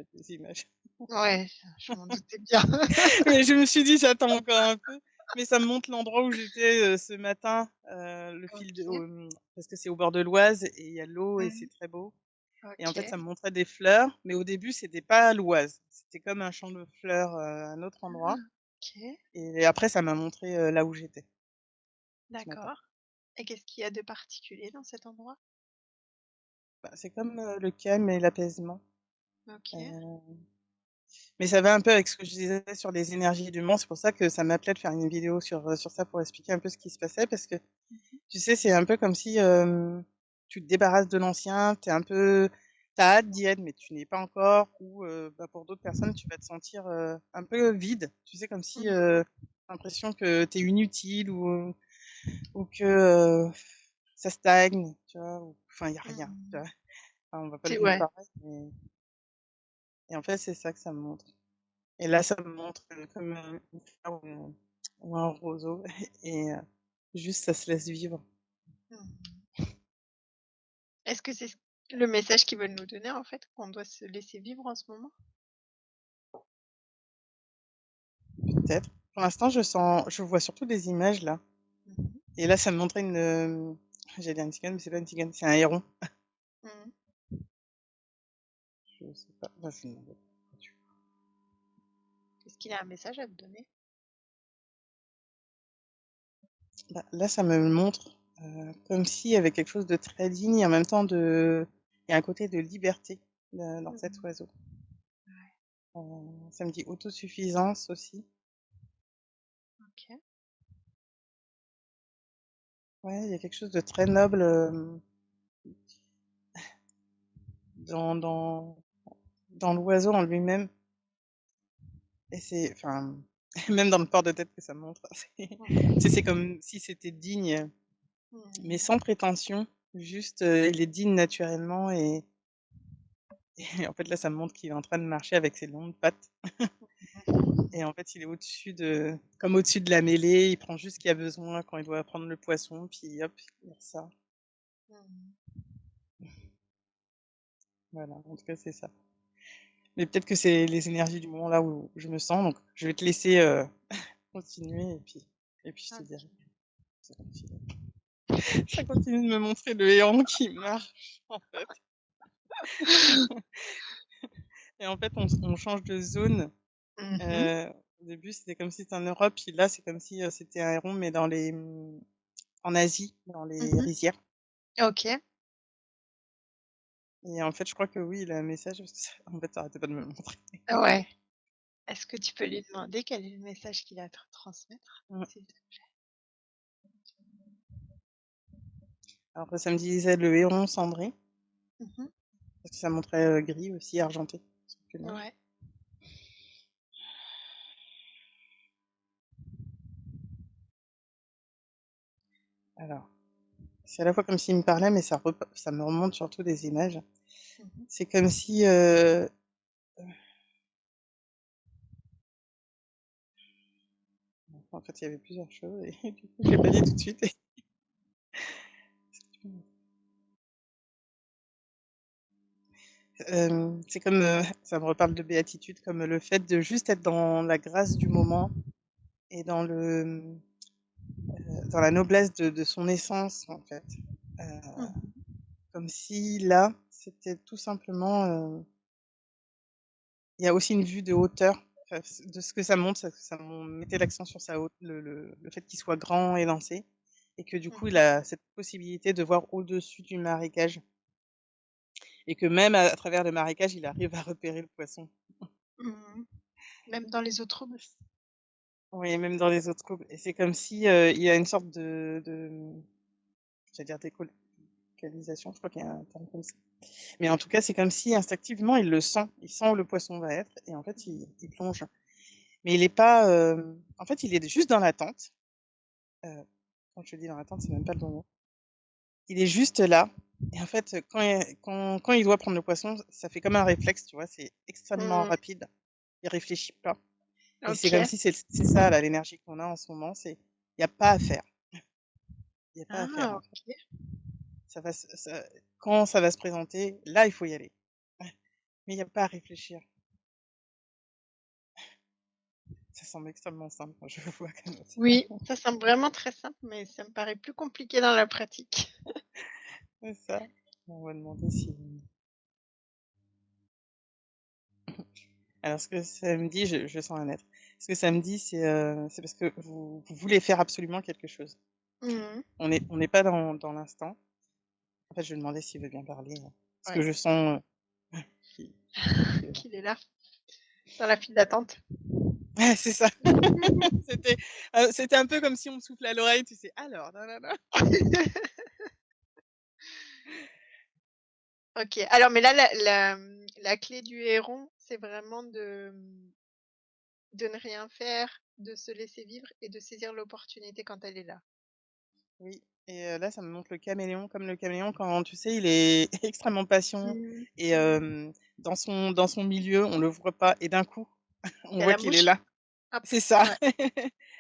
jette des images. Ouais, je m'en doutais bien. Mais je me suis dit: «J'attends encore un peu», mais ça me montre l'endroit où j'étais, ce matin, le fil de OK. parce que c'est au bord de l'Oise et il y a l'eau et c'est Mmh. très beau et en fait, OK. ça me montrait des fleurs, mais au début, c'était pas l'Oise, c'était comme un champ de fleurs, à un autre endroit OK, et après ça m'a montré, là où j'étais ce matin. d'accord. Et qu'est-ce qu'il y a de particulier dans cet endroit? Bah, c'est comme, le calme et l'apaisement, OK. heu, mais ça va un peu avec ce que je disais sur les énergies du monde. C'est pour ça que ça m'appelait de faire une vidéo sur ça pour expliquer un peu ce qui se passait parce que Mmh. tu sais, c'est un peu comme si, tu te débarrasses de l'ancien, tu as hâte d'y être, mais tu n'y es pas encore ou, bah, pour d'autres personnes, tu vas te sentir, un peu vide. Tu sais, comme si, Mmh. l'impression que tu es inutile ou que, ça stagne, tu vois? Ou enfin, il y a rien, tu Mmh. vois? Enfin, on va pas le C'est vivre ouais. pareil, mais et en fait, c'est ça que ça me montre et là, ça me montre, comme, une fleur ou un roseau et juste ça se laisse vivre. Mmh. Est-ce que c'est le message qu'ils veulent nous donner, en fait, qu'on doit se laisser vivre en ce moment? Peut-être. Pour l'instant, je vois surtout des images là Mmh. et là, ça me montrait j'allais dire une tigane, mais c'est pas une tigane, c'est un héron. Mmh. Je sais pas, bah, je vais demander. Est-ce qu'il a un message à te donner? Bah, là, ça me montre, comme s'il y avait quelque chose de très digne et en même temps il y a un côté de liberté, dans cet Mmh. oiseau. Ouais, Ça me dit autosuffisance aussi. OK. Ouais, il y a quelque chose de très noble, dans dans l'oiseau en lui-même et c'est enfin, même dans le port de tête que ça me montre, c'est tu sais, Mmh. c'est comme si c'était digne. Mais Mmh. sans prétention, juste, il est digne naturellement et et en fait, là, ça me montre qu'il est en train de marcher avec ses longues pattes et en fait, il est au-dessus de comme au-dessus de la mêlée, il prend juste ce qu'il a besoin quand il doit prendre le poisson, puis hop, il ressort. Mmh. Voilà, en tout cas, c'est ça. Mais peut-être que c'est les énergies du moment là où je me sens, donc je vais te laisser, continuer et puis je te dirai. OK. Ça continue ça continue de me montrer le héron qui marche, en fait et en fait, on change de zone. Mmh. Heu, au début, c'était comme si c'était en Europe, puis là, c'est comme si, c'était un héron, mais en Asie, dans les Mmh. rizières OK. et en fait, je crois que oui, il a un message parce que ça en fait, ça arrêtait pas de me le montrer. Ouais. Est-ce que tu peux lui demander quel est le message qu'il a à te transmettre, Mmh. s'il te plaît? Alors que ça me disait le héron cendré, Mmh. parce que ça montrait, gris aussi, argenté, sur le plumage. Ouais. Alors, c'est à la fois comme s'il me parlait, mais ça me remonte surtout des images. Mmh. C'est comme si, en fait, il y avait plusieurs choses et du coup, je l'ai pas dit tout de suite et c'est comme, ça me reparle de béatitude, comme le fait de juste être dans la grâce du moment et dans la noblesse de son essence, en fait. Heu, Mmh. comme si là, c'était tout simplement, il y a aussi une vue de hauteur, de ce que ça montre, ça mettait l'accent sur sa haute le fait qu'il soit grand, élancé et que du coup, il Mmh. a cette possibilité de voir au-dessus du marécage et que même à travers le marécage, il arrive à repérer le poisson. Mmh. Même dans les eaux troubles? Oui, même dans les eaux troubles et c'est comme si, il y a une sorte j'allais dire d'écolocalisation, je crois qu'il y a un terme comme ça. Mais en tout cas, c'est comme si instinctivement, il le sent. Il sent où le poisson va être et en fait, il plonge. Mais il est pas, en fait, il est juste dans l'attente. Heu, quand je dis dans l'attente, c'est même pas le bon mot. Il est juste là et en fait, quand il doit prendre le poisson, ça fait comme un réflexe, tu vois? C'est extrêmement Mmh. rapide. Il réfléchit pas et c'est comme OK. si c'est ça là, l'énergie qu'on a en ce moment, c'est il y a pas à faire. Il y a pas à faire, Ah en fait. OK. Ça va se ça quand ça va se présenter, là, il faut y aller. Mais il y a pas à réfléchir. Ça semble extrêmement simple, je le vois comme ça. Oui, ça semble vraiment très simple, mais ça me paraît plus compliqué dans la pratique. C'est ça. On va demander si. Alors, ce que ça me dit, je sens un être. Ce que ça me dit, c'est parce que vous voulez faire absolument quelque chose. Mmh. On n'est pas dans l'instant. En fait, je vais demander s'il veut bien parler, hein, parce que Ouais, je sens qu'il qu'il est là. qu'il est là, dans la file d'attente. Ouais, c'est ça. C'était, c'était un peu comme si on me soufflait à l'oreille, tu sais. Alors, nanana. OK. Alors mais là, la clé du héron, c'est vraiment de ne rien faire, de se laisser vivre et de saisir l'opportunité quand elle est là. Oui. Et là, ça me montre le caméléon, comme le caméléon quand, tu sais, il est extrêmement patient Mmh. et Mmh. dans son milieu, on le voit pas et d'un coup, on Il y a voit la qu'il est mouche, là. hop, C'est ça. ouais,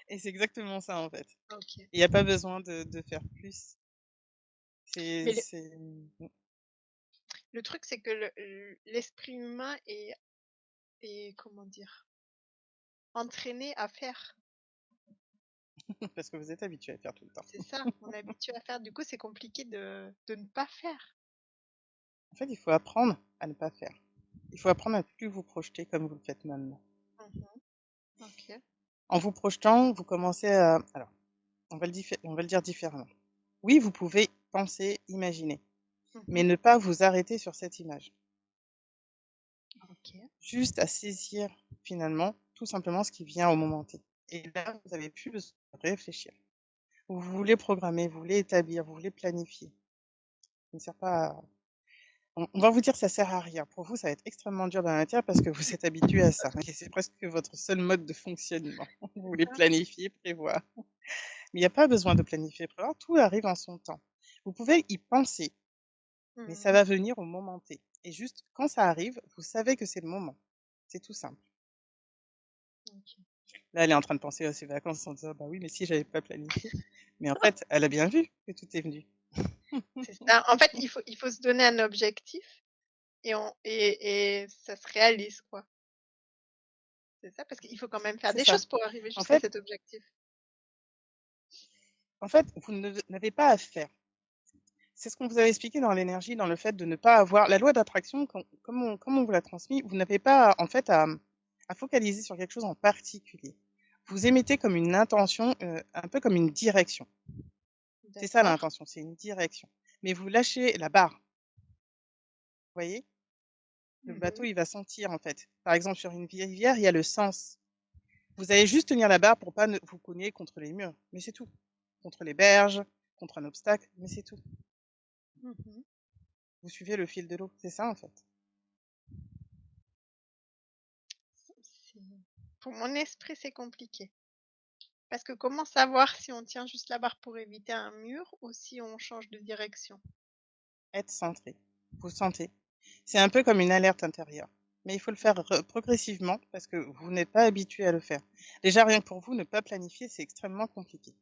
Et c'est exactement ça, en fait. OK. Il y a pas besoin de faire plus. Mais C'est le truc, c'est que l'esprit humain est comment dire? Entraîné à faire. parce que vous êtes habitué à faire tout le temps. C'est ça, on est habitué à faire. Du coup, c'est compliqué de ne pas faire. En fait, il faut apprendre à ne pas faire. Il faut apprendre à plus vous projeter comme vous le faites maintenant. Mmh. OK. En vous projetant, vous commencez à alors, on va le dire différemment. Oui, vous pouvez penser, imaginer, mais Mmh. ne pas vous arrêter sur cette image. OK. Juste à saisir, finalement, tout simplement ce qui vient au moment T. Et là, vous avez plus besoin de réfléchir. Vous voulez programmer, vous voulez établir, vous voulez planifier. Ça ne sert pas à on va vous dire que ça sert à rien. Pour vous, ça va être extrêmement dur dans la matière parce que vous êtes habitué à ça et c'est presque votre seul mode de fonctionnement. Vous C'est voulez ça. planifier, prévoir. Mais il n'y a pas besoin de planifier, prévoir, tout arrive en son temps. Vous pouvez y penser, mais ça Mmh. va venir au moment T. Et juste quand ça arrive, vous savez que c'est le moment. C'est tout simple. OK. Là, elle est en train de penser à ses vacances en disant: «Bah oui, mais si j'avais pas planifié». Mais en fait, elle a bien vu que tout est venu. C'est ça. En fait, il faut se donner un objectif et ça se réalise, quoi. C'est ça, parce qu'il faut quand même faire C'est des ça. choses pour arriver En jusqu'à fait cet objectif. vous n'avez pas à faire. C'est ce qu'on vous avait expliqué dans l'énergie, dans le fait de ne pas avoir la loi d'attraction, comme on vous l'a transmis, vous n'avez pas en fait à focaliser sur quelque chose en particulier. Vous émettez comme une intention, un peu comme une direction. C'est ça D'accord. l'intention, c'est une direction. Mais vous lâchez la barre, vous voyez? Le bateau, Mmh. il va sentir en fait. Par exemple, sur une rivière, il y a le sens. Vous allez juste tenir la barre pour pas ne vous cogner contre les murs, mais c'est tout. Contre les berges, contre un obstacle, mais c'est tout. Mmh. Vous suivez le fil de l'eau, c'est ça en fait. C'est pour mon esprit, c'est compliqué. Parce que comment savoir si on tient juste la barre pour éviter un mur ou si on change de direction? Être centré. Vous sentez. C'est un peu comme une alerte intérieure. Mais il faut le faire progressivement parce que vous n'êtes pas habitué à le faire. Déjà, rien que pour vous, ne pas planifier, c'est extrêmement compliqué.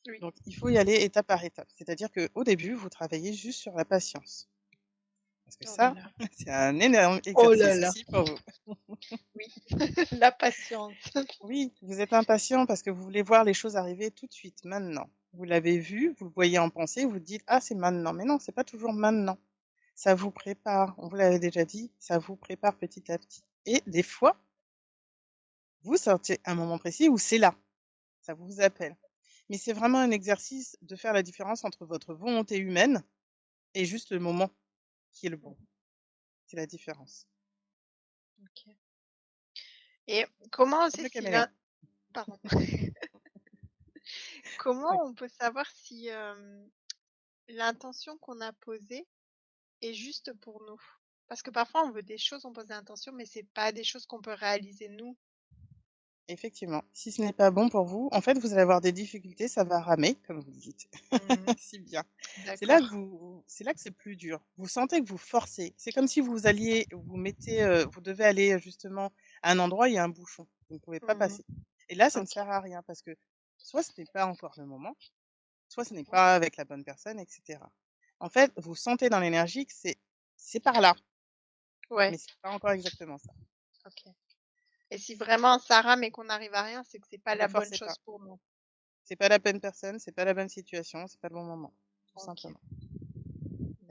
Oui. Donc, il faut y aller étape par étape. C'est-à-dire qu'au début, vous travaillez juste sur la patience. Parce que Oh là ça, là. c'est un énorme Oh là exercice là. aussi pour vous. Oui, la patience. Oui, vous êtes impatient parce que vous voulez voir les choses arriver tout de suite, maintenant. Vous l'avez vu, vous le voyez en pensée, vous dites: «Ah, c'est maintenant». Mais non, c'est pas toujours maintenant. Ça vous prépare, on vous l'avait déjà dit, ça vous prépare petit à petit. Et des fois, vous sentez un moment précis où c'est là, ça vous appelle. Mais c'est vraiment un exercice de faire la différence entre votre volonté humaine et juste le moment qui est le bon. C'est la différence. OK. Et comment on Comme sait le si caméléon. pardon. Comment Ouais. on peut savoir si, l'intention qu'on a posée est juste pour nous? Parce que parfois on veut des choses, on pose des intentions, mais c'est pas des choses qu'on peut réaliser nous. Effectivement, si ce n'est pas bon pour vous, en fait, vous allez avoir des difficultés, ça va ramer, comme vous le dites, Mmh. si bien. D'accord. C'est là que c'est plus dur. Vous sentez que vous forcez. C'est comme si vous alliez, vous mettez, vous devez aller justement à un endroit, il y a un bouchon. Vous ne pouvez pas Mmh. passer. Et là, ça ne OK. sert à rien parce que soit ce n'est pas encore le moment, soit ce n'est Mmh. pas avec la bonne personne, etc. En fait, vous sentez dans l'énergie que c'est par là, Ouais, mais c'est pas encore exactement ça. OK. Et si vraiment ça rame et qu'on n'arrive à rien, c'est que c'est pas Ne la bonne forcez pas. chose pour nous. C'est pas la bonne personne, c'est pas la bonne situation, c'est pas le bon moment, tout OK, simplement.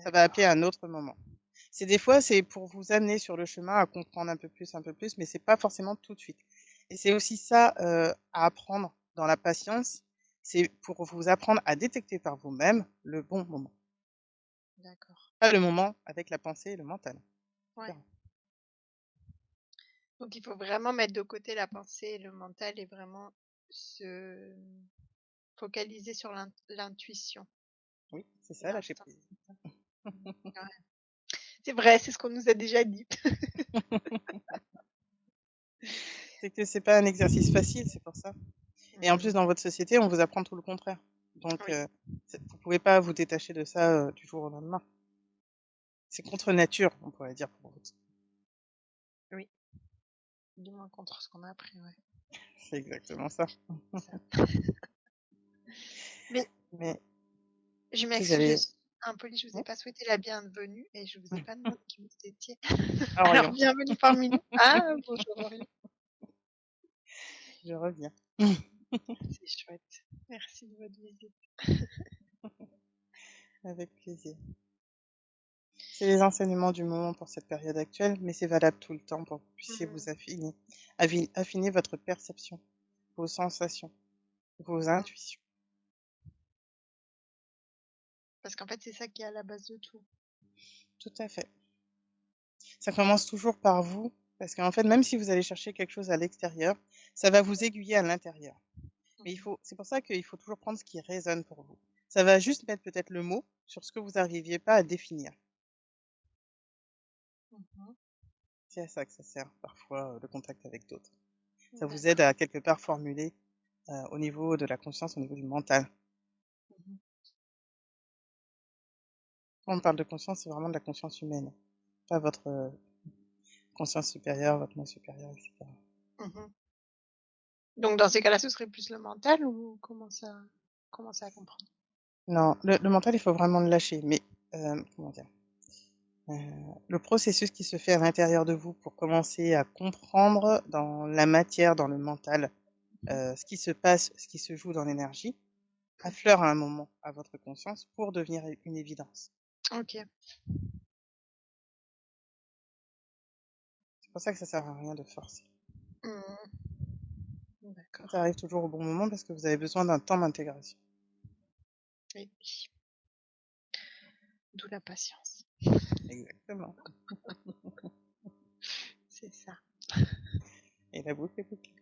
Ça va appeler d'accord. un autre moment. C'est des fois, c'est pour vous amener sur le chemin à comprendre un peu plus, mais c'est pas forcément tout de suite. Et c'est aussi ça, à apprendre dans la patience, c'est pour vous apprendre à détecter par vous-même le bon moment. D'accord. Pas le moment avec la pensée et le mental, Ouais. différent. Donc il faut vraiment mettre de côté la pensée et le mental et vraiment se focaliser sur l'intuition, Oui, c'est ça lâcher l'instinct. prise. Ouais. C'est vrai, c'est ce qu'on nous a déjà dit. C'est que c'est pas un exercice facile, c'est pour ça. Et en plus, Mmh. dans votre société, on vous apprend tout le contraire. Donc, Oui, vous pouvez pas vous détacher de ça, du jour au lendemain. C'est contre nature, on pourrait dire pour vous. oui, du moins contre ce qu'on a appris, ouais, C'est exactement ça. c'est ça. Mais Mais je vous m'excuse, je allez suis impolie, je vous ai mmh, pas souhaité la bienvenue et je vous ai pas demandé qui vous étiez. Alors Orion, bienvenue parmi nous. Ah bonjour Orion, je reviens. c'est chouette. Merci de votre visite. Avec plaisir. C'est les enseignements du moment pour cette période actuelle, mais c'est valable tout le temps pour que vous puissiez Mmh. vous affiner votre perception, vos sensations, vos Mmh. intuitions. Parce qu'en fait, c'est ça qui est à la base de tout. Tout à fait. Ça commence toujours par vous, parce qu'en fait, même si vous allez chercher quelque chose à l'extérieur, ça va vous aiguiller à l'intérieur. Mais Mmh. c'est pour ça qu'il faut toujours prendre ce qui résonne pour vous. Ça va juste mettre peut-être le mot sur ce que vous n'arriviez pas à définir. Mmh. C'est à ça que ça sert parfois, le contact avec d'autres. Ça vous aide D'accord. à quelque part formuler, au niveau de la conscience, au niveau du mental. Mmh. Quand on parle de conscience, c'est vraiment de la conscience humaine, pas votre, conscience supérieure, votre moi supérieur, et cetera. Mmh. Donc dans ces cas-là, ce serait plus le mental ou comment ça à comprendre? Non, le mental, il faut vraiment le lâcher, mais, comment dire? Heu, le processus qui se fait à l'intérieur de vous pour commencer à comprendre dans la matière, dans le mental, Mmh. ce qui se passe, ce qui se joue dans l'énergie, affleure à un moment à votre conscience pour devenir une évidence. OK. C'est pour ça que ça sert à rien de forcer. Mmh. D'accord. Ça arrive toujours au bon moment parce que vous avez besoin d'un temps d'intégration. Oui, d'où la patience. Exactement, C'est ça. et la boucle est bouclée.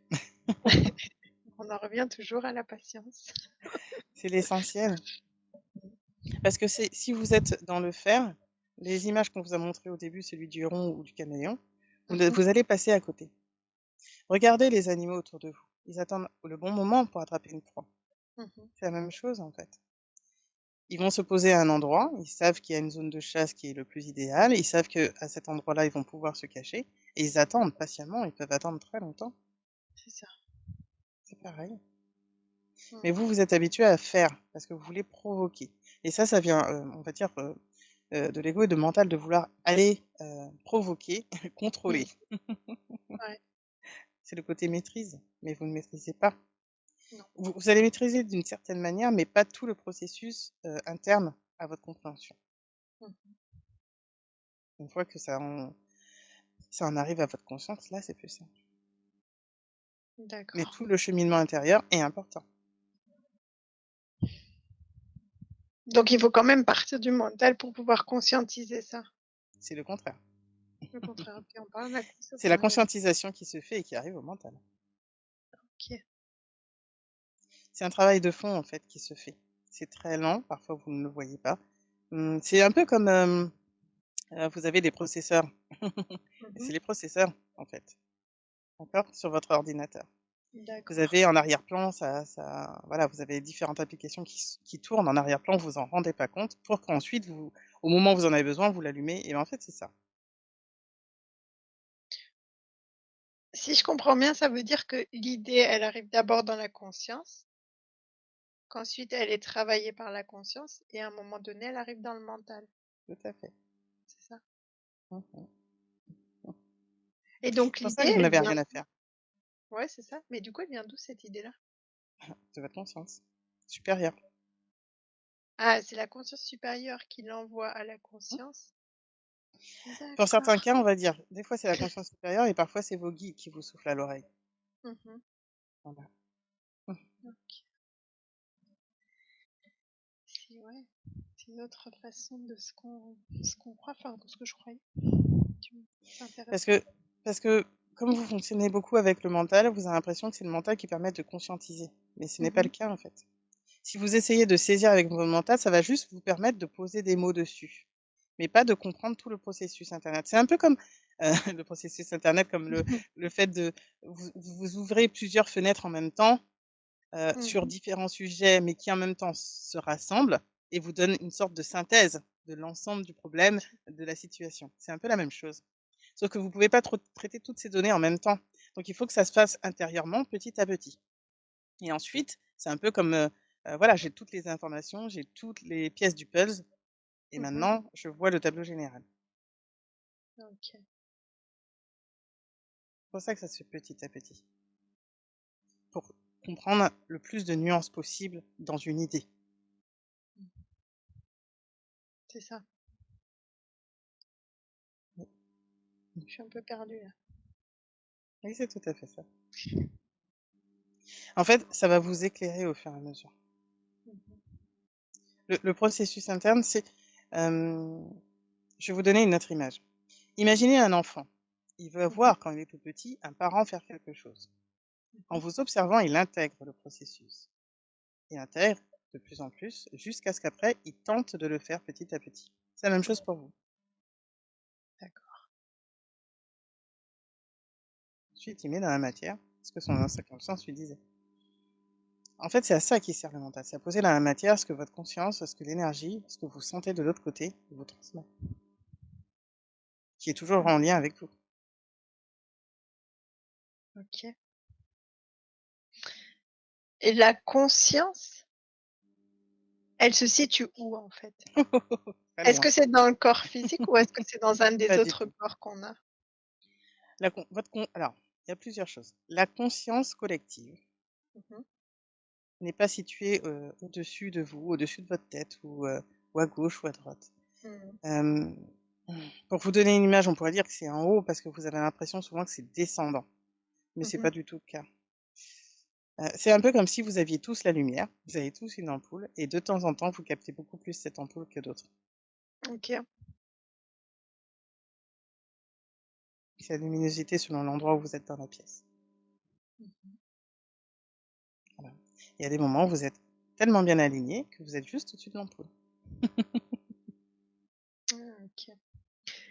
On en revient toujours à la patience. C'est l'essentiel parce que c'est si vous êtes dans le faire, les images qu'on vous a montrées au début, celui du héron ou du caméléon, Mmh. vous allez passer à côté. Regardez les animaux autour de vous. Ils attendent le bon moment pour attraper une proie. Mmh. C'est la même chose, en fait. Ils vont se poser à un endroit, ils savent qu'il y a une zone de chasse qui est le plus idéal, ils savent qu'à cet endroit-là, ils vont pouvoir se cacher et ils attendent patiemment, ils peuvent attendre très longtemps. C'est ça. C'est pareil. Mais Mmh. vous, vous êtes habitué à faire parce que vous voulez provoquer et ça vient, on va dire, de l'ego et de mental de vouloir aller, provoquer, Mmh. contrôler. Ouais. C'est le côté maîtrise, mais vous ne maîtrisez pas. Non. Vous allez maîtriser d'une certaine manière, mais pas tout le processus, interne à votre compréhension. Mmh. Une fois que ça en arrive à votre conscience, là, c'est plus simple. Mais D'accord. tout le cheminement intérieur est important. Donc il faut quand même partir du mental pour pouvoir conscientiser ça. C'est le contraire. Le contraire, puis on parle de la C'est conscience, la ouais, d'accord. conscientisation qui se fait et qui arrive au mental. OK. C'est un travail de fond, en fait, qui se fait. C'est très lent, parfois vous ne le voyez pas. C'est un peu comme, vous avez des processeurs. Mmh. C'est les processeurs, en fait, d'accord? Sur votre ordinateur. Vous D'accord. avez en arrière-plan, voilà, vous avez différentes applications qui tournent en arrière-plan, vous en rendez pas compte pour qu'ensuite au moment où vous en avez besoin, vous l'allumez et en fait, c'est ça. Si je comprends bien, ça veut dire que l'idée, elle arrive d'abord dans la conscience, qu'ensuite elle est travaillée par la conscience et à un moment donné, elle arrive dans le mental, Tout à fait. c'est ça? Mmh mh. Et donc C'est pour ça l'idée, que vous elle n'avez vient rien à faire. Ouais, c'est ça. Mais du coup, elle vient d'où cette idée-là? de votre conscience supérieure. Ah, c'est la conscience supérieure qui l'envoie à la Mmh. conscience? Pour certains D'accord. cas, on va dire, des fois c'est la conscience supérieure et parfois c'est vos guides qui vous soufflent à l'oreille. Mmh. Voilà. Mmh. OK. C'est ouais, c'est une autre façon de ce qu'on croit, enfin, de ce que je croyais. Tu vois? C'est Parce intéressant. que parce que comme vous fonctionnez beaucoup avec le mental, vous avez l'impression que c'est le mental qui permet de conscientiser, mais ce n'est pas le Mmh. cas, en fait. Si vous essayez de saisir avec votre mental, ça va juste vous permettre de poser des mots dessus, mais pas de comprendre tout le processus internet. C'est un peu comme, le processus internet, comme le fait de vous ouvrez plusieurs fenêtres en même temps, sur Mmh. différents sujets, mais qui en même temps se rassemblent et vous donnent une sorte de synthèse de l'ensemble du problème, de la situation. C'est un peu la même chose. Sauf que vous pouvez pas trop traiter toutes ces données en même temps. Donc il faut que ça se fasse intérieurement, petit à petit. Et ensuite, c'est un peu comme, voilà, j'ai toutes les informations, j'ai toutes les pièces du puzzle et Mmh. maintenant je vois le tableau général. OK. C'est pour ça que ça se fait petit à petit, pour comprendre le plus de nuances possible dans une idée. Mmh. C'est ça. Oui, Je suis un peu perdue là. oui, c'est tout à fait ça. En fait, ça va vous éclairer au fur et à mesure. Mmh. Le processus interne, c'est, hem, je vais vous donner une autre image. Imaginez un enfant. Il veut Mmh. voir, quand il est tout petit, un parent faire quelque chose. En Mmh. vous observant, il intègre le processus. Il intègre de plus en plus jusqu'à ce qu'après, il tente de le faire petit à petit. C'est la même chose pour vous. D'accord. Ensuite, il met dans la matière ce que son inconscience lui disait. En fait, c'est à ça qui sert le mental. C'est à poser dans la matière ce que votre conscience, ce que l'énergie, ce que vous sentez de l'autre côté vous transmet, qui est toujours Mmh. en lien avec vous. OK. Et la conscience, elle se situe où en fait? Pas Est-ce loin, que c'est dans le corps physique ou est-ce que c'est dans un des pas du autres tout. corps qu'on a? Alors, il y a plusieurs choses. La conscience collective Mmh. n'est pas située au-dessus de vous, au-dessus de votre tête ou à gauche ou à droite. Mmh. Euh, pour vous donner une image, on pourrait dire que c'est en haut parce que vous avez l'impression souvent que c'est descendant, mais c'est Mmh. pas du tout le cas. C'est un peu comme si vous aviez tous la lumière, vous avez tous une ampoule, et de temps en temps, vous captez beaucoup plus cette ampoule que d'autres. OK. C'est la luminosité selon l'endroit où vous êtes dans la pièce. Mmh. Voilà. Il y a des moments où vous êtes tellement bien aligné que vous êtes juste au-dessus de l'ampoule. Ah, OK.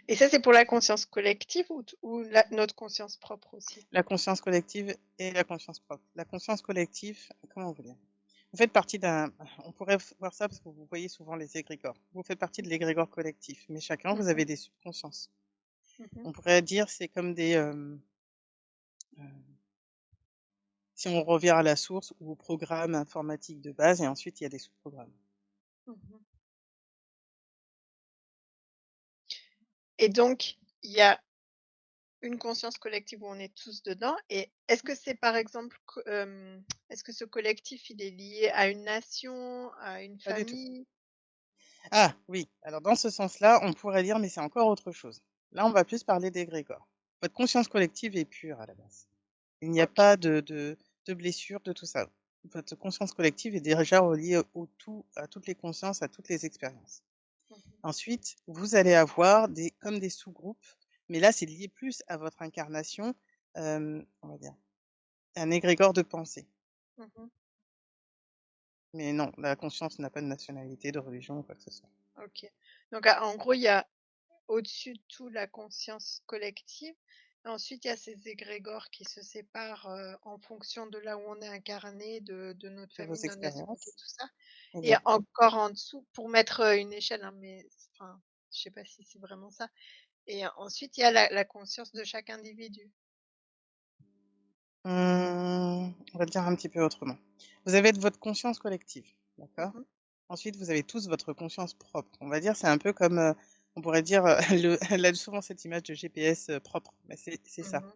Et ça, c'est pour la conscience collective ou notre conscience propre aussi? La conscience collective et la conscience propre. La conscience collective, comment vous dire? Vous faites partie d'un, on pourrait voir ça parce que vous voyez souvent les égrégores. Vous faites partie de l'égrégore collectif, mais chacun, vous Mmh. avez des subconsciences. Mmh. On pourrait dire c'est comme des, si on revient à la source ou au programme informatique de base, et ensuite il y a des sous-programmes. Mmh. Et donc, il y a une conscience collective où on est tous dedans et est-ce que c'est par exemple est-ce que ce collectif, il est lié à une nation, à une Pas du tout. famille? Ah oui, alors dans ce sens-là, on pourrait dire, mais c'est encore autre chose. Là, on va plus parler d'égrégore. Votre conscience collective est pure à la base. Il n'y a OK. pas de blessure, de tout ça. Votre conscience collective est déjà reliée au tout, à toutes les consciences, à toutes les expériences. Mmh. Ensuite, vous allez avoir comme des sous-groupes, mais là, c'est lié plus à votre incarnation, on va dire, un égrégore de pensée. Mmh. Mais non, la conscience n'a pas de nationalité, de religion ou quoi que ce soit. OK. Donc en gros, il y a au-dessus de tout la conscience collective et ensuite il y a ces égrégores qui se séparent, en fonction de là où on est incarné, de notre De vos famille, de notre nationalité, expériences. tout ça et Exact. encore en dessous pour mettre, une échelle, hein, mais enfin, je sais pas si c'est vraiment ça et ensuite il y a la conscience de chaque individu. On va le dire un petit peu autrement. Vous avez votre conscience collective, d'accord? Mmh. Ensuite, vous avez tous votre conscience propre. On va dire, c'est un peu comme, on pourrait dire, le elle a souvent cette image de GPS, propre, mais c'est ça. Mmh.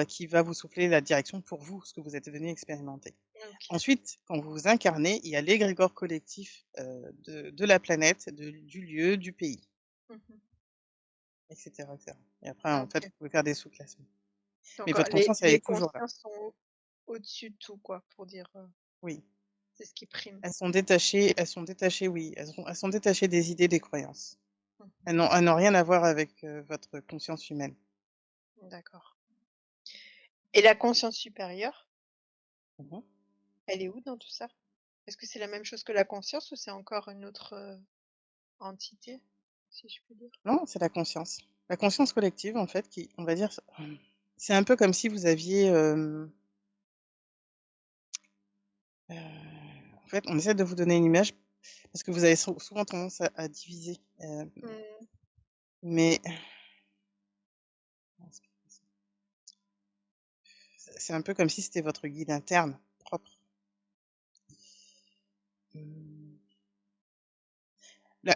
qui va vous souffler la direction pour vous, ce que vous êtes venu expérimenter. OK. Ensuite, quand vous vous incarnez, il y a l'égrégore collectif, de la planète, du lieu, du pays, Mmh. et cetera, et cetera. Et après, en fait, OK. vous pouvez faire des sous-classements. Mais Donc votre les conscience, elle les est toujours là. consciences sont au-dessus de tout quoi, pour dire, Oui. c'est ce qui prime. Elles sont détachées, oui, elles sont détachées des idées, des croyances. Mmh. Elles n'ont rien à voir avec, votre conscience humaine. D'accord. Et la conscience supérieure, Mmh. elle est où dans tout ça? Est-ce que c'est la même chose que la conscience ou c'est encore une autre, entité, si je puis dire? Non, c'est la conscience. La conscience collective, en fait, qui on va dire, c'est un peu comme si vous aviez, heu, en fait, on essaie de vous donner une image parce que vous avez souvent tendance à diviser, Mmh. mais c'est un peu comme si c'était votre guide interne propre. Mmh.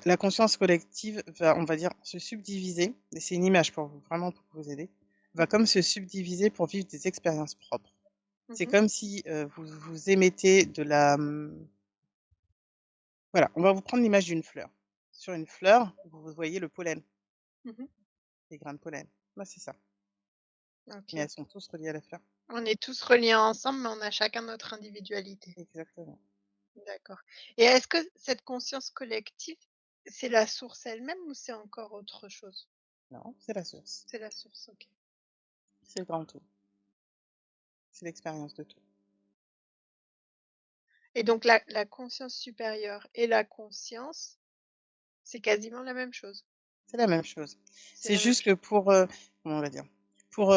La conscience collective va, on va dire, se subdiviser, et c'est une image pour vous, vraiment pour vous aider, va Mmh. comme se subdiviser pour vivre des expériences propres. C'est Mmh. comme si, vous émettez de la, voilà, on va vous prendre l'image d'une fleur. Sur une fleur, vous voyez le pollen, Mmh. les grains de pollen. Là, c'est ça, mais OK. elles sont tous reliées à la fleur. On est tous reliés ensemble, mais on a chacun notre individualité. Exactement. D'accord. Et est-ce que cette conscience collective, c'est la source elle-même ou c'est encore autre chose? Non, c'est la source, C'est la source, OK. c'est le grand tout, c'est l'expérience de tout. Et donc la conscience supérieure et la conscience, c'est quasiment la même chose? C'est la même chose. C'est C'est la même juste que chose? pour, comment on va dire? Pour,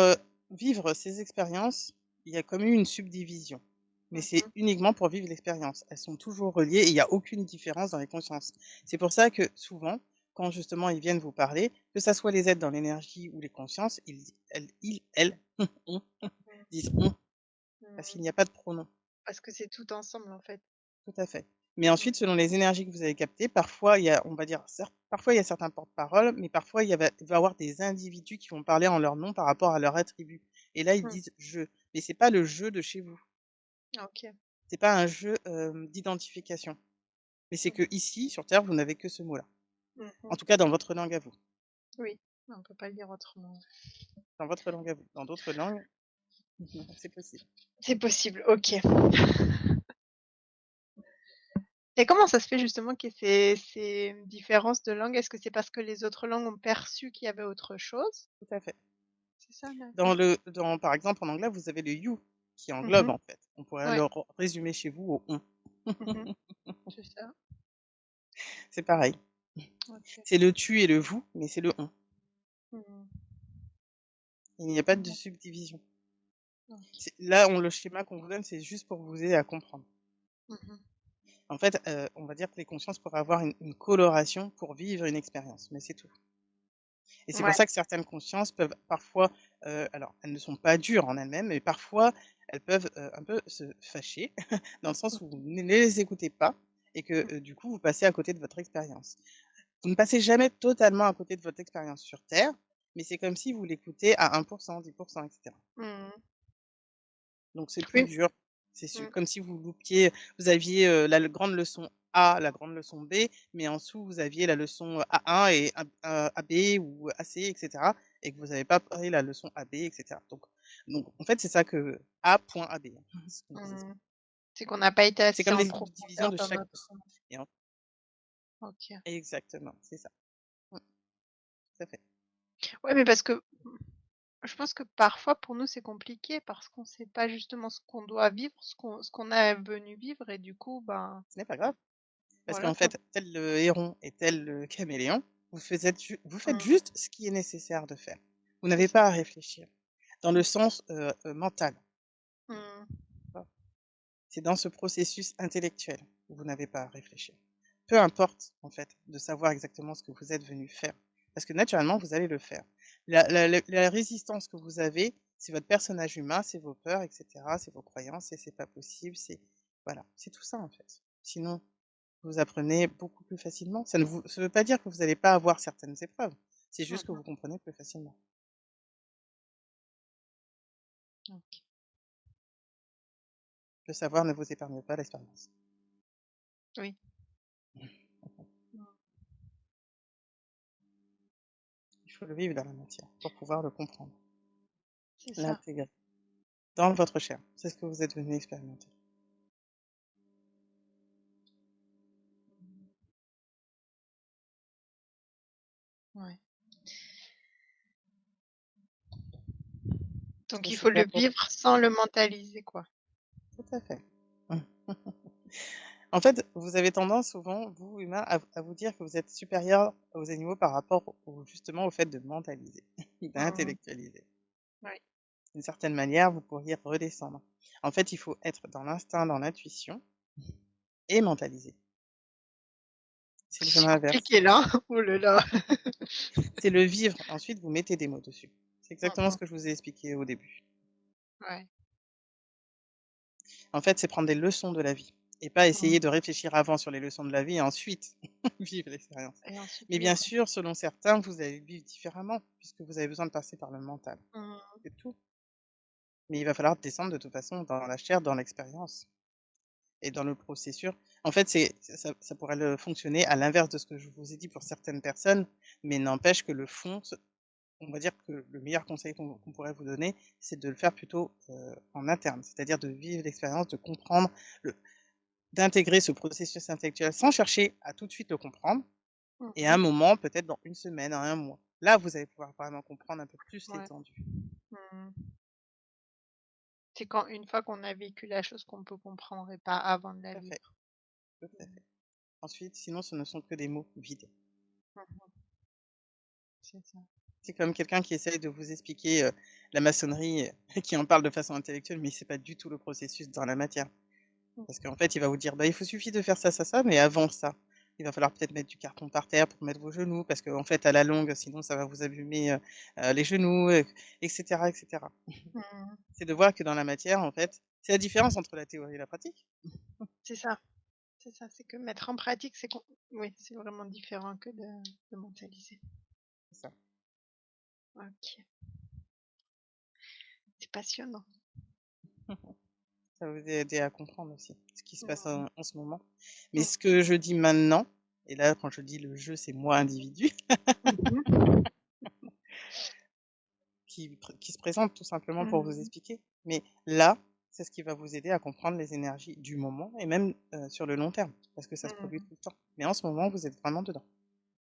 vivre ces expériences, il y a comme eu une subdivision, mais c'est Mmh. uniquement pour vivre l'expérience. Elles sont toujours reliées et il y a aucune différence dans les consciences. C'est pour ça que souvent, quand justement ils viennent vous parler, que ça soit les êtres dans l'énergie ou les consciences, elles, on Mmh. disent «on» parce qu'il Mmh. n'y a pas de pronom. Parce que c'est tout ensemble, en fait. Tout à fait. Mais ensuite, Mmh. selon les énergies que vous avez captées, parfois il y a, on va dire, parfois il y a certains porte-parole, mais parfois il va y avoir des individus qui vont parler en leur nom par rapport à leur attribut. Et là, ils Mmh. disent «je», mais c'est pas le «je» de chez vous. OK. C'est pas un jeu, d'identification. Mais c'est que Mmh. ici, sur terre, vous n'avez que ce mot-là. En Mmh. tout cas, dans votre langue à vous. Oui, on peut pas le dire autrement. Dans votre langue à vous. Dans d'autres langues, c'est possible. C'est possible, OK. Et comment ça se fait justement qu'il y ait ces différences de langue? Est-ce que c'est parce que les autres langues ont perçu qu'il y avait autre chose? Tout à fait. C'est ça, Dans d'accord. le dans Par exemple, en anglais, vous avez le you qui englobe, Mmh. en fait. On pourrait Ouais. le résumer chez vous au on. Mmh. C'est ça. C'est pareil. OK. C'est le tu et le vous, mais c'est le on. Mmh. Il n'y a pas de D'ac subdivision. OK. Le schéma qu'on vous donne, c'est juste pour vous aider à comprendre. Mmh. En fait, on va dire que les consciences pourraient avoir une coloration pour vivre une expérience, mais c'est tout. Et c'est pour Ouais. ça que certaines consciences peuvent parfois, alors elles ne sont pas dures en elles-mêmes, mais parfois elles peuvent, un peu se fâcher, dans le sens où vous ne les écoutez pas et que, Mmh. du coup, vous passez à côté de votre expérience. Vous ne passez jamais totalement à côté de votre expérience sur terre, mais c'est comme si vous l'écoutez à 1 10 et cetera. Mmh. Donc c'est plus Oui. dur. C'est Mmh. comme si vous aviez, la grande leçon A, la grande leçon B, mais en dessous vous aviez la leçon A1 et AB ou AC et cetera, et que vous n'avez pas pris la leçon AB et cetera. Donc en fait, c'est ça que A.AB, ce qu'on vous Mmh. explique. C'est qu'on n'a pas été C'est assez comme en des subdivisions profondeur de dans chaque notre et en OK. exactement, c'est ça. Tout à fait. Ouais, mais parce que je pense que parfois pour nous c'est compliqué parce qu'on sait pas justement ce qu'on doit vivre, ce qu'on est venu vivre et du coup, ben, Ce n'est pas grave, parce voilà qu'en quoi. fait, tel le héron et tel le caméléon, vous faites Mmh. juste ce qui est nécessaire de faire. Vous C'est n'avez ça. pas à réfléchir. Dans le sens, mental, Mmh. d'accord? C'est dans ce processus intellectuel où vous n'avez pas à réfléchir. Peu importe, en fait, de savoir exactement ce que vous êtes venu faire, parce que naturellement, vous allez le faire. La résistance que vous avez, c'est votre personnage humain, c'est vos peurs et cetera, c'est vos croyances et c'est pas possible, c'est voilà, c'est tout ça, en fait. Sinon, vous apprenez beaucoup plus facilement. Ça veut pas dire que vous allez pas avoir certaines épreuves, c'est juste que Mmh. vous comprenez plus facilement. OK. Le savoir ne vous épargne pas l'expérience. Oui. Mmh. Il faut le vivre dans la matière pour pouvoir le comprendre, C'est ça. l'intégrer dans votre chair. C'est ce que vous êtes venu expérimenter. Ouais. Donc Et il c'est faut le clair pour vivre sans le mentaliser, quoi. tout à fait. En fait, vous avez tendance souvent, vous, humains, à vous dire que vous êtes supérieur aux animaux par rapport justement au fait de mentaliser, Mmh. d'intellectualiser. Oui. D'une certaine manière, vous pourriez redescendre. En fait, il faut être dans l'instinct, dans l'intuition et mentaliser. C'est le C'est chemin inverse. compliqué là. Oh là là. C'est le vivre. Ensuite, vous mettez des mots dessus. C'est Mmh exactement ce mh. que je vous ai expliqué au début. Ouais. En fait, c'est prendre des leçons de la vie et pas Mmh. essayer de réfléchir avant sur les leçons de la vie et ensuite vivre l'expérience. Et ensuite Mais bien vivre. sûr, selon certains, vous allez vivre différemment puisque vous avez besoin de passer par le mental. Mmh. C'est tout. Mais il va falloir descendre de toute façon dans la chair, dans l'expérience et dans le processus. En fait, ça pourrait fonctionner à l'inverse de ce que je vous ai dit pour certaines personnes, mais n'empêche que le fond, on va dire que le meilleur conseil qu'on pourrait vous donner, c'est de le faire plutôt en interne, c'est-à-dire de vivre l'expérience, de comprendre, d'intégrer ce processus intellectuel sans chercher à tout de suite le comprendre, Mmh et à un mh. moment, peut-être dans une semaine, à un mois. Là, vous allez pouvoir vraiment comprendre un peu plus Ouais. l'étendue. Mmh. C'est quand une fois qu'on a vécu la chose qu'on peut comprendre et pas avant de la Tout à fait, vivre. tout à fait. Ensuite, sinon, ce ne sont que des mots vides. Mmh mh. C'est ça. C'est comme quelqu'un qui essaye de vous expliquer la maçonnerie, qui en parle de façon intellectuelle, mais c'est pas du tout le processus dans la matière. Mmh. Parce qu'en fait, il va vous dire: «Bah, il suffit de faire ça, ça, ça, mais avant ça, il va falloir peut-être mettre du carton par terre pour mettre vos genoux parce qu'en fait, à la longue, sinon ça va vous abîmer, les genoux, et cetera, et cetera». Mmh. C'est de voir que dans la matière, en fait, c'est la différence entre la théorie et la pratique. C'est ça. C'est ça, c'est que mettre en pratique, oui, c'est vraiment différent que de mentaliser. C'est ça. OK. C'est passionnant. Ça va vous aider à comprendre aussi ce qui se passe Mmh. en ce moment. Mais Mmh. ce que je dis maintenant, et là, quand je dis le jeu, c'est moi individu, Mmh mh. qui se présente tout simplement pour vous Mmh. expliquer. Mais là, c'est ce qui va vous aider à comprendre les énergies du moment et même sur le long terme, parce que ça se produit Mmh. tout le temps. Mais en ce moment, vous êtes vraiment dedans.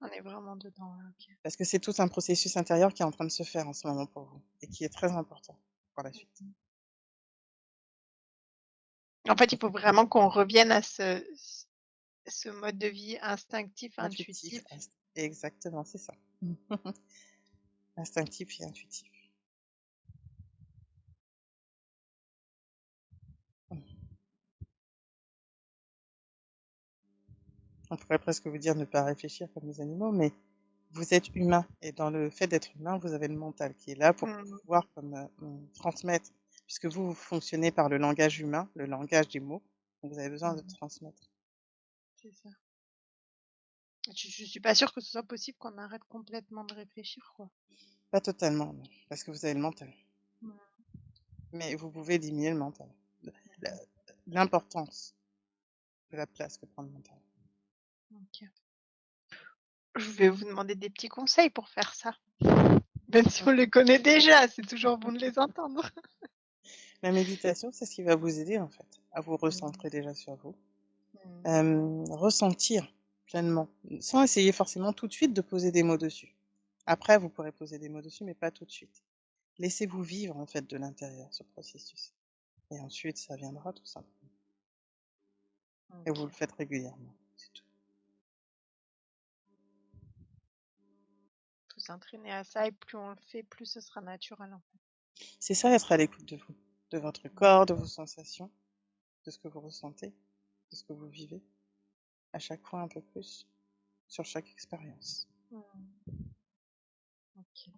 On est vraiment dedans là, OK. Parce que c'est tout un processus intérieur qui est en train de se faire en ce moment pour vous et qui est très important pour la suite. Mmh. En fait, il faut vraiment qu'on revienne à ce mode de vie instinctif, Intuitif, intuitif. exactement, c'est ça. Instinctif et intuitif. On pourrait presque vous dire ne pas réfléchir comme les animaux, mais vous êtes humain et dans le fait d'être humain, vous avez le mental qui est là pour Mmh. pouvoir comme, transmettre, puisque vous fonctionnez par le langage humain, le langage des mots, donc vous avez besoin de Mmh. transmettre. C'est ça. Je suis pas sûre que ce soit possible qu'on arrête complètement de réfléchir, quoi. Pas totalement, non, parce que vous avez le mental, Mmh. mais vous pouvez diminuer le mental. La Mmh. l'importance de la place que prend le mental. OK. Je vais vous demander des petits conseils pour faire ça. Même si on les connaît déjà, c'est toujours bon de les entendre. La méditation, c'est ce qui va vous aider, en fait, à vous Mmh. recentrer déjà sur vous, Mmh. ressentir pleinement, sans essayer forcément tout de suite de poser des mots dessus. Après, vous pourrez poser des mots dessus, mais pas tout de suite. Laissez-vous vivre, en fait, de l'intérieur, ce processus et ensuite ça viendra tout simplement et vous OK. le faites régulièrement, c'est tout. Faut s'entraîner à ça et plus on le fait, plus ce sera naturel, en fait. C'est ça, être à l'écoute de vous, de votre corps, de vos sensations, de ce que vous ressentez, de ce que vous vivez, à chaque fois un peu plus, sur chaque expérience. Mmh. OK.